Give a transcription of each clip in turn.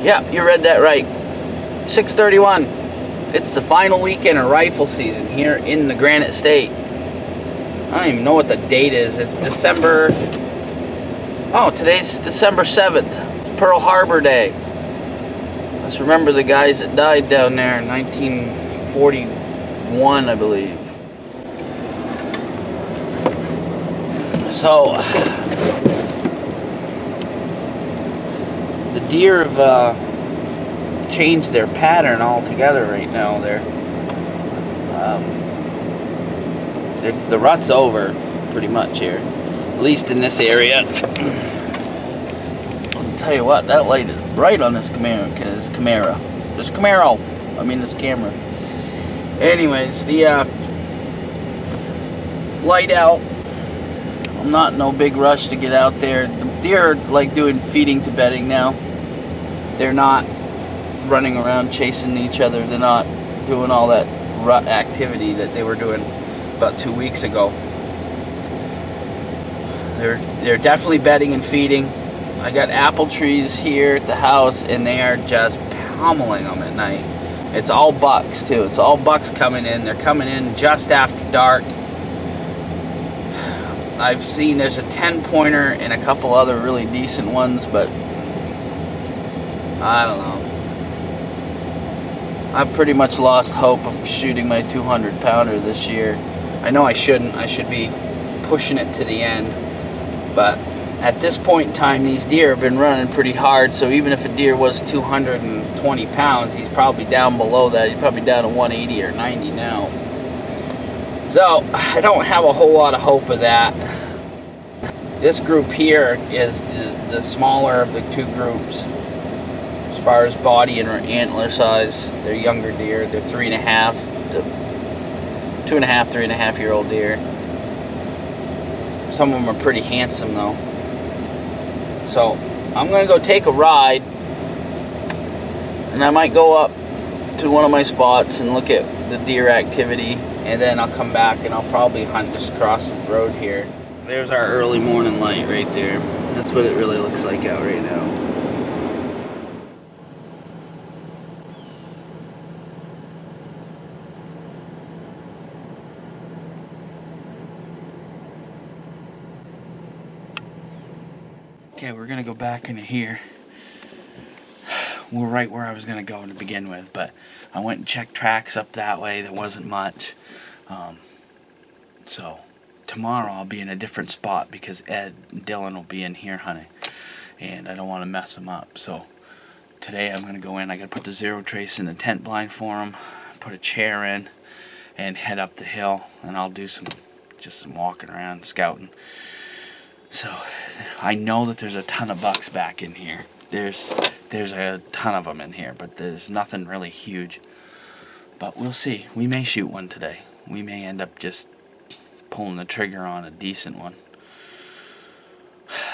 Yeah, you read that right. 6/31. It's the final weekend of rifle season here in the Granite State. I don't even know what the date is. It's December... Oh, today's December 7th. It's Pearl Harbor Day. Let's remember the guys that died down there in 1941, I believe. So... the deer have changed their pattern altogether right now. The rut's over pretty much here, at least in this area. I'll tell you what, that light is bright on this Camaro. This camera. Anyways, the light out. I'm not in no big rush to get out there. The deer are like doing feeding to bedding now. They're not running around chasing each other. They're not doing all that rut activity that they were doing about 2 weeks ago. They're definitely bedding and feeding. I got apple trees here at the house, and they are just pummeling them at night. It's all bucks too. It's all bucks coming in. They're coming in just after dark. I've seen there's a 10-pointer and a couple other really decent ones, but I don't know. I've pretty much lost hope of shooting my 200-pounder this year. I know I shouldn't. I should be pushing it to the end. But at this point in time, these deer have been running pretty hard, so even if a deer was 220 pounds, he's probably down below that. He's probably down to 180 or 90 now. So, I don't have a whole lot of hope of that. This group here is the smaller of the two groups. As far as body and antler size, they're younger deer. They're 3.5 to 2.5, 3.5-year-old deer. Some of them are pretty handsome though. So, I'm going to go take a ride. And I might go up to one of my spots and look at the deer activity. And then I'll come back and I'll probably hunt just across the road here. There's our early morning light right there. That's what it really looks like out right now. Okay, we're gonna go back into here. We're right where I was gonna go to begin with, but I went and checked tracks up that way. There wasn't much. So tomorrow I'll be in a different spot because Ed and Dylan will be in here hunting, and I don't want to mess them up. So today I'm gonna go in. I gotta put the zero trace in the tent blind for them, put a chair in, and head up the hill. And I'll do some walking around, scouting. So I know that there's a ton of bucks back in here. There's a ton of them in here, but there's nothing really huge. But we'll see. We may shoot one today. We may end up just pulling the trigger on a decent one.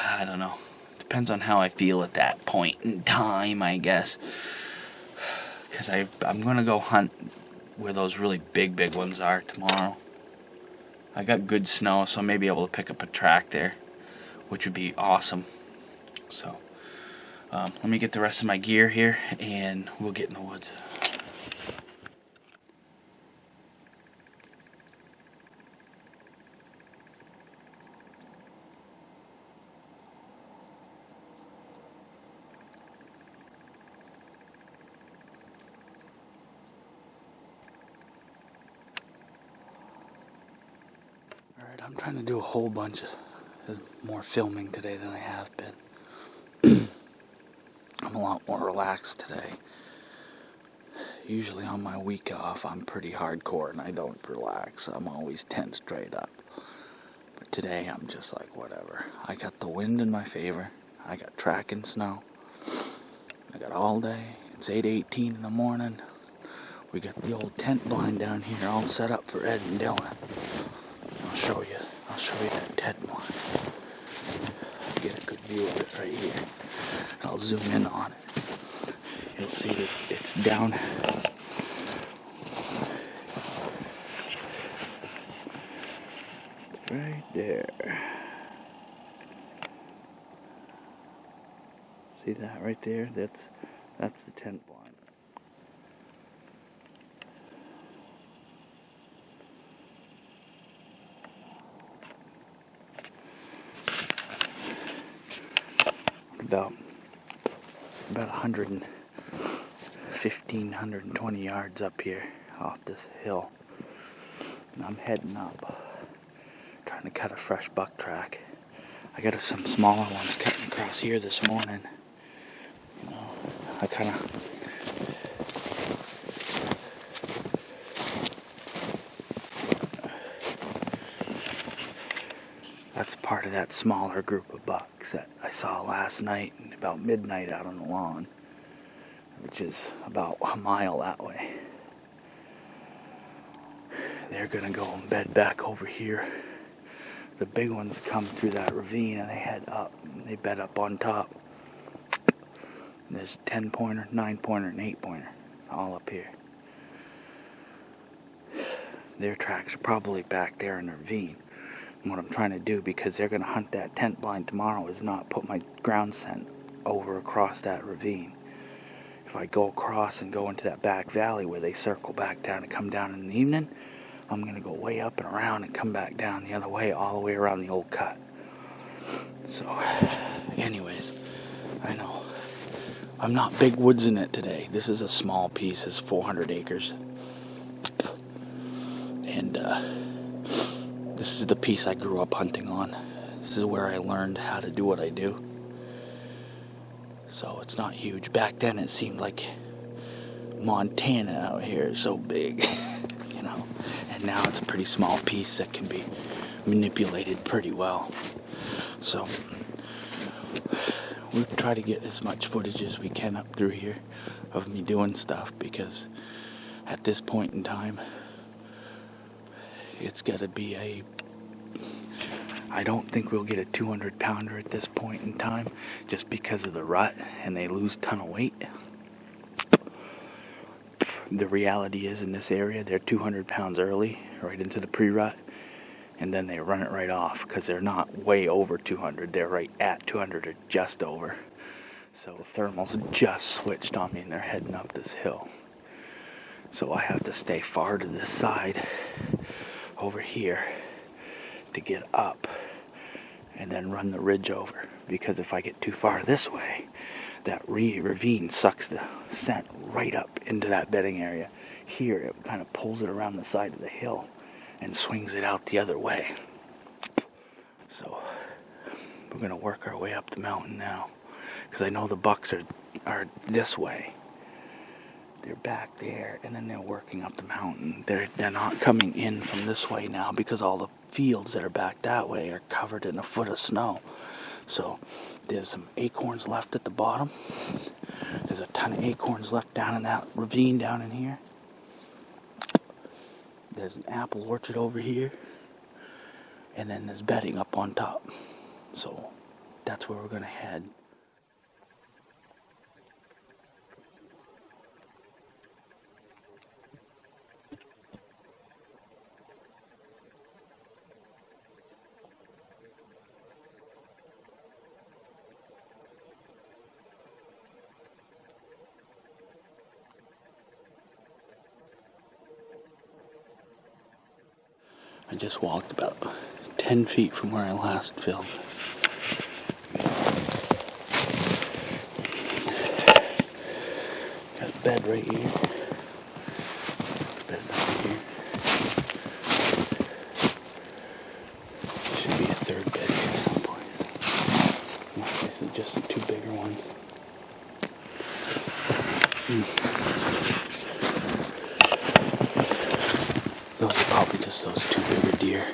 I don't know. Depends on how I feel at that point in time, I guess. Because I'm going to go hunt where those really big ones are tomorrow. I got good snow, so I may be able to pick up a track there, which would be awesome. So let me get the rest of my gear here and we'll get in the woods. Alright, I'm trying to do a whole bunch of more filming today than I have been. I'm a lot more relaxed today. Usually on my week off I'm pretty hardcore and I don't relax. I'm always tense straight up. But today I'm just like whatever. I got the wind in my favor. I got tracking snow. I got all day. It's 8:18 in the morning. We got the old tent blind down here all set up for Ed and Dylan. I'll show you that tent blind. Get a good view of it right here. I'll zoom in on it. You'll see that it's down. Right there. See that right there? That's the tent blind. About 115, 120 yards up here off this hill. And I'm heading up, trying to cut a fresh buck track. I got some smaller ones cutting across here this morning. You know, I kind of that's part of that smaller group of bucks that I saw last night and about midnight out on the lawn, which is about a mile that way. They're gonna go and bed back over here. The big ones come through that ravine and they head up. And they bed up on top. There's a 10-pointer, 9-pointer, and 8-pointer all up here. Their tracks are probably back there in the ravine. And what I'm trying to do, because they're going to hunt that tent blind tomorrow, is not put my ground scent over across that ravine. If I go across and go into that back valley where they circle back down and come down in the evening, I'm going to go way up and around and come back down the other way, all the way around the old cut. So, anyways, I know I'm not big woods in it today. This is a small piece. It's 400 acres. And this is the piece I grew up hunting on. This is where I learned how to do what I do. So it's not huge. Back then it seemed like Montana out here is so big, you know. And now it's a pretty small piece that can be manipulated pretty well. So we try to get as much footage as we can up through here of me doing stuff, because at this point in time it's got to be I don't think we'll get a 200 pounder at this point in time, just because of the rut and they lose a ton of weight. The reality is, in this area, they're 200 pounds early, right into the pre-rut, and then they run it right off, because they're not way over 200, they're right at 200 or just over. So the thermals just switched on me and they're heading up this hill. So I have to stay far to this side over here to get up and then run the ridge over, because if I get too far this way, that ravine sucks the scent right up into that bedding area. Here it kind of pulls it around the side of the hill and swings it out the other way. So we're going to work our way up the mountain now, because I know the bucks are this way. They're back there, and then they're working up the mountain. They're not coming in from this way now, because all the fields that are back that way are covered in a foot of snow. So there's some acorns left at the bottom. There's a ton of acorns left down in that ravine down in here. There's an apple orchard over here. And then there's bedding up on top. So that's where we're going to head. I just walked about 10 feet from where I last filmed. Got a bed right here. Bed right here. Should be a third bed here at some point. This is just the two bigger ones. Those are probably just those two bigger deer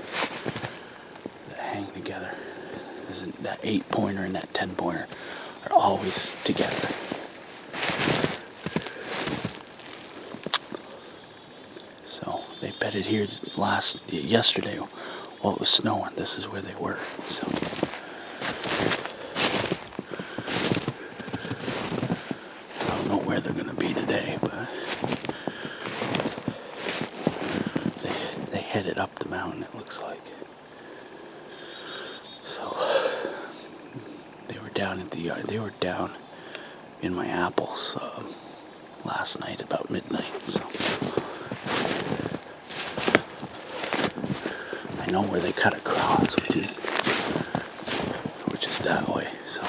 that hang together. That 8-pointer and that 10-pointer are always together. So they bedded here yesterday Well, it was snowing. This is where they were. So I don't know where they're going to be today, but they headed up the mountain, it looks like. So they were down at the yard. They were down in my apples last night about midnight. So I know where they cut across, which is that way. So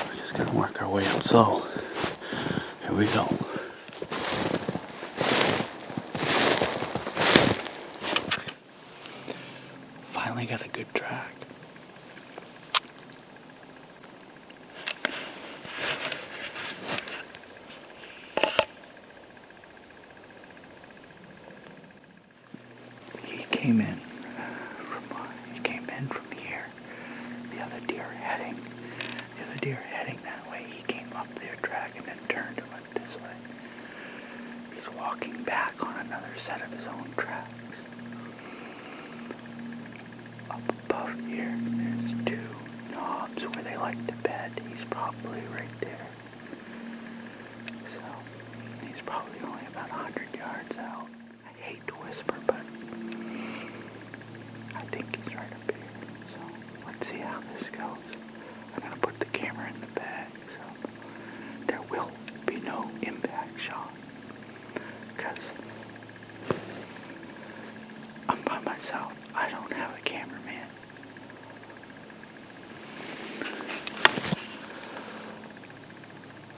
we're just gonna work our way up. So here we go. Finally got a good track. He came in from here. The other deer heading that way. He came up their track and then turned and went this way. He's walking back on another set of his own tracks. Up above here, there's two knobs where they like to bed. He's probably right there. So he's probably only about 100 yards out. I hate to whisper, but I think he's right up here. So let's see how this goes. I'm going to put the camera in the bag, so there will be no impact shot. Because I'm by myself. I don't have a cameraman.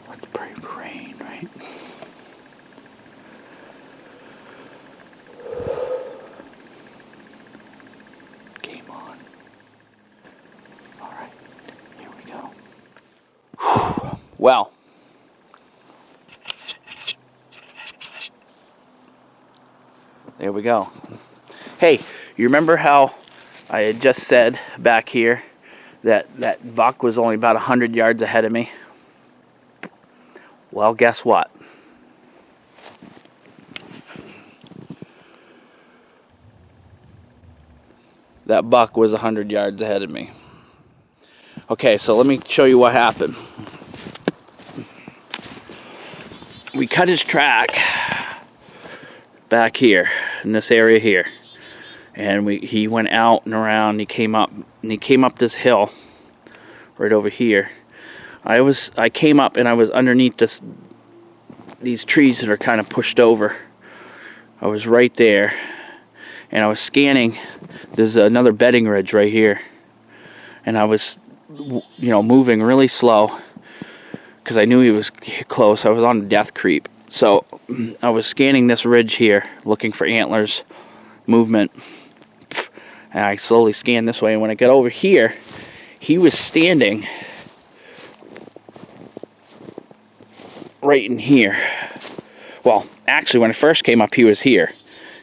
Let's pray for rain, right? Game on. Alright, here we go. Well, there we go. Hey, you remember how I had just said back here that buck was only about 100 yards ahead of me? Well, guess what? That buck was 100 yards ahead of me. Okay, so let me show you what happened. We cut his track back here in this area here, and he went out and around. He came up this hill right over here. I came up and I was underneath these trees that are kind of pushed over. I was right there, and I was scanning. There's another bedding ridge right here, and I was, moving really slow because I knew he was close. I was on death creep, so I was scanning this ridge here, looking for antlers, movement, and I slowly scanned this way. And when I got over here, he was standing right in here. Well, actually, when I first came up, he was here.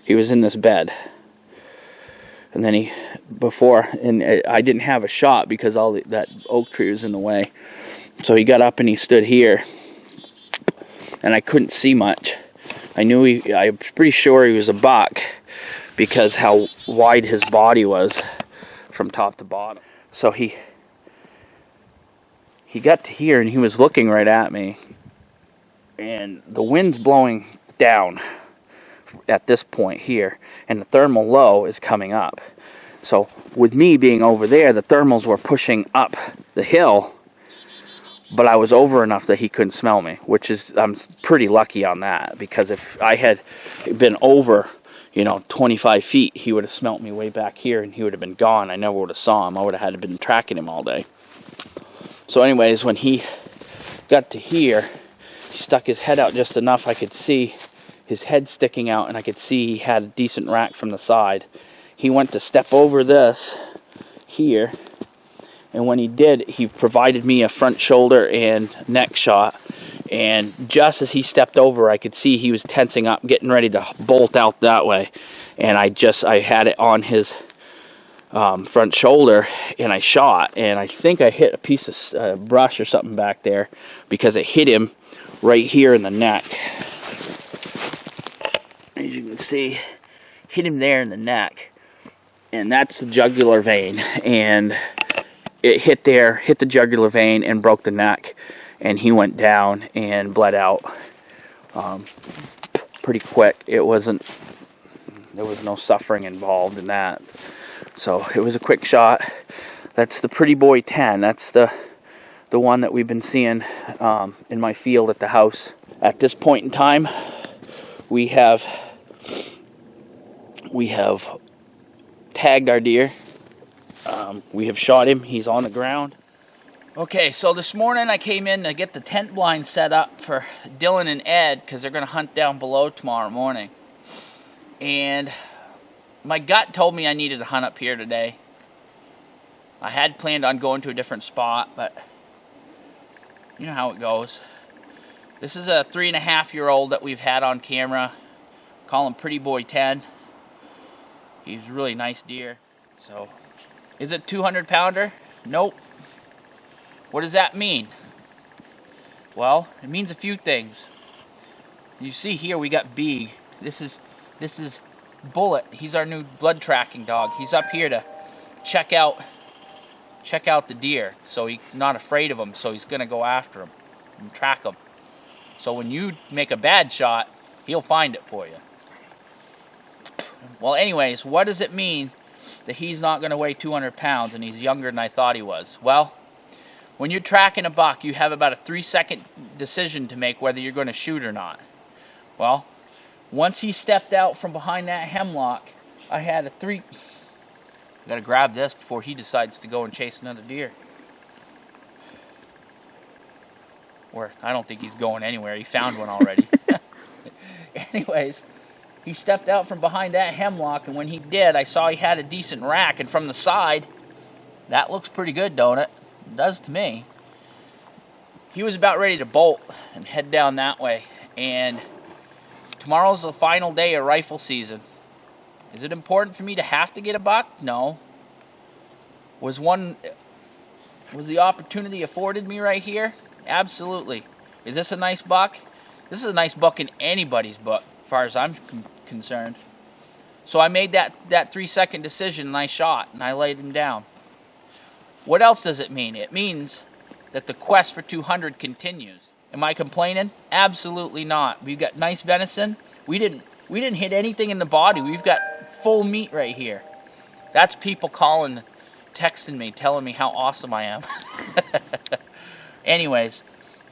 He was in this bed. And then I didn't have a shot because that oak tree was in the way. So he got up and he stood here. And I couldn't see much. I was pretty sure he was a buck because how wide his body was from top to bottom. So he got to here and he was looking right at me. And the wind's blowing down at this point here, and the thermal low is coming up. So with me being over there, the thermals were pushing up the hill, but I was over enough that he couldn't smell me, I'm pretty lucky on that, because if I had been over 25 feet, he would have smelt me way back here and he would have been gone. I never would have saw him. I would have had to been tracking him all day. So anyways, when he got to here, he stuck his head out just enough I could see his head sticking out, and I could see he had a decent rack from the side. He went to step over this here, and when he did, he provided me a front shoulder and neck shot, and just as he stepped over, I could see he was tensing up, getting ready to bolt out that way, and I had it on his front shoulder, and I shot, and I think I hit a piece of brush or something back there, because it hit him right here in the neck. As you can see, hit him there in the neck, and that's the jugular vein, and it hit the jugular vein and broke the neck, and he went down and bled out pretty quick. There was no suffering involved in that, so it was a quick shot. That's the Pretty Boy 10. That's the one that we've been seeing in my field at the house. At this point in time, we have tagged our deer. We have shot him. He's on the ground. Okay, so this morning I came in to get the tent blind set up for Dylan and Ed because they're going to hunt down below tomorrow morning. And my gut told me I needed to hunt up here today. I had planned on going to a different spot, but you know how it goes. This is a 3.5-year-old that we've had on camera. Call him Pretty Boy 10. He's a really nice deer. So, is it 200-pounder? Nope. What does that mean? Well, it means a few things. You see here we got Beeg. This is Bullet. He's our new blood tracking dog. He's up here to check out the deer. So he's not afraid of them, so he's gonna go after them and track them. So when you make a bad shot, he'll find it for you. Well, anyways, what does it mean that he's not going to weigh 200 pounds and he's younger than I thought he was? Well, when you're tracking a buck, you have about a 3-second decision to make whether you're going to shoot or not. Well, once he stepped out from behind that hemlock, I had a I got to grab this before he decides to go and chase another deer. Or I don't think he's going anywhere. He found one already. Anyways, he stepped out from behind that hemlock, and when he did, I saw he had a decent rack, and from the side, that looks pretty good, don't it? It does to me. He was about ready to bolt and head down that way, and tomorrow's the final day of rifle season. Is it important for me to have to get a buck? No. Was the opportunity afforded me right here? Absolutely. Is this a nice buck? This is a nice buck in anybody's book, as far as I'm concerned. So I made that 3-second decision, and I shot, and I laid him down. What else does it mean? It means that the quest for 200 continues. Am I complaining? Absolutely not. We've got nice venison. We didn't hit anything in the body. We've got full meat right here. That's people calling, texting me, telling me how awesome I am. Anyways,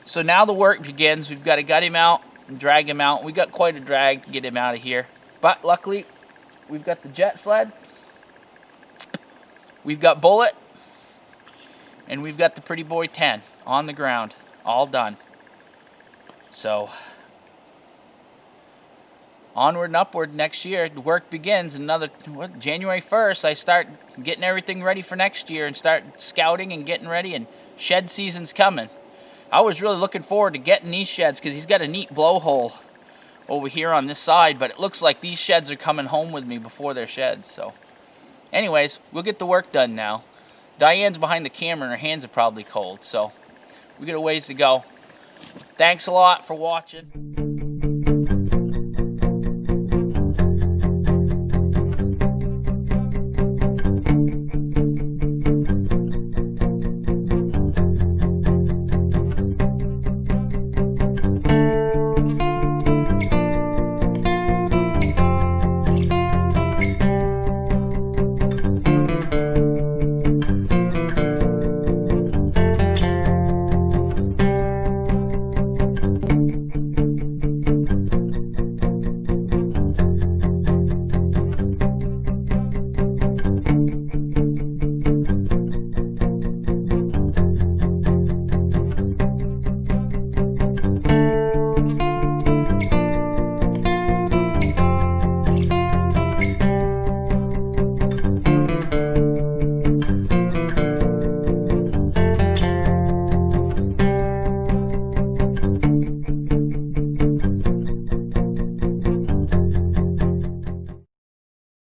so now the work begins. We've got to gut him out and drag him out. We got quite a drag to get him out of here. But luckily, we've got the jet sled. We've got Bullet. And we've got the Pretty Boy 10 on the ground. All done. So, onward and upward next year. The work begins. January 1st, I start getting everything ready for next year and start scouting and getting ready, and shed season's coming. I was really looking forward to getting these sheds because he's got a neat blowhole over here on this side, but it looks like these sheds are coming home with me before they're sheds. So, anyways, we'll get the work done now. Diane's behind the camera and her hands are probably cold, so we got a ways to go. Thanks a lot for watching.